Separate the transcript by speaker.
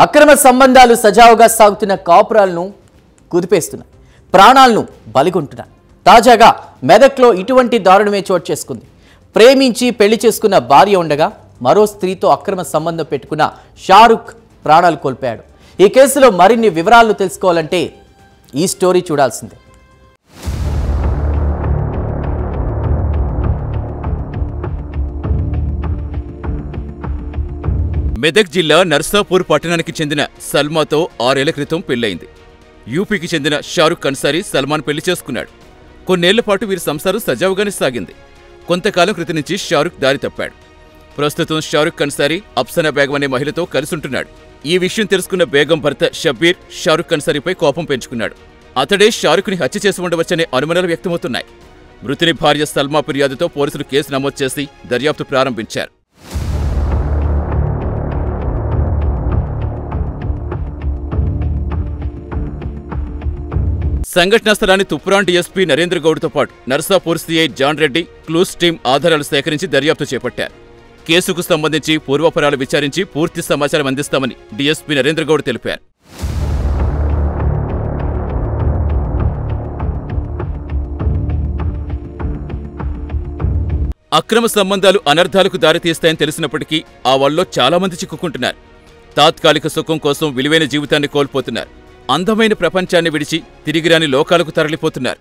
Speaker 1: అక్రమ సంబంధాలు సజావుగా సాగుతున్న కాపురాలను కుదిపేస్తున్నాయి, ప్రాణాలను బలిగొంటున్నాయి. తాజాగా మెదక్లో ఇటువంటి దారుణమే చోటు చేసుకుంది. ప్రేమించి పెళ్లి చేసుకున్న భార్య ఉండగా మరో స్త్రీతో అక్రమ సంబంధం పెట్టుకున్న షారుఖ్ ప్రాణాలు కోల్పోయాడు. ఈ కేసులో మరిన్ని వివరాలు తెలుసుకోవాలంటే ఈ స్టోరీ చూడాల్సిందే.
Speaker 2: మెదక్ జిల్లా నర్సాపూర్ పట్టణానికి చెందిన సల్మాతో 6 ఏళ్ల క్రితం పెళ్లయింది. యూపీకి చెందిన షారుఖ్ అన్సారీ సల్మాన్ పెళ్లి చేసుకున్నాడు. కొన్నేళ్ల పాటు వీరి సంసారం సజావుగానే సాగింది. కొంతకాలం క్రితం నుంచి షారుఖ్ దారి తప్పాడు. ప్రస్తుతం షారుఖ్ అన్సారీ అప్సనా బేగం అనే మహిళతో కలిసుంటున్నాడు. ఈ విషయం తెలుసుకున్న బేగం భర్త షబ్బీర్ షారుఖ్ అన్సారీపై కోపం పెంచుకున్నాడు. అతడే షారుఖ్ని హత్య చేసి ఉండవచ్చనే అనుమానాలు వ్యక్తమవుతున్నాయి. మృతుని భార్య సల్మా ఫిర్యాదుతో పోలీసులు కేసు నమోదు చేసి దర్యాప్తు ప్రారంభించారు. సంఘటనా స్థలాన్ని తుప్రాన్ డీఎస్పీ నరేంద్ర గౌడ్తో పాటు Narsapur CI John Reddy clues team ఆధారాలు సేకరించి దర్యాప్తు చేపట్టారు. కేసుకు సంబంధించి పూర్వాపరాలు విచారించి పూర్తి సమాచారం అందిస్తామని డీఎస్పీ నరేంద్ర గౌడ్ తెలిపారు. అక్రమ సంబంధాలు అనర్థాలకు దారితీస్తాయని తెలిసినప్పటికీ ఆ వాళ్ళలో చాలా మంది చిక్కుకుంటున్నారు. తాత్కాలిక సుఖం కోసం విలువైన జీవితాన్ని కోల్పోతున్నారు. అందమైన ప్రపంచాన్ని విడిచి తిరిగిరాని లోకాలకు తరలిపోతున్నారు.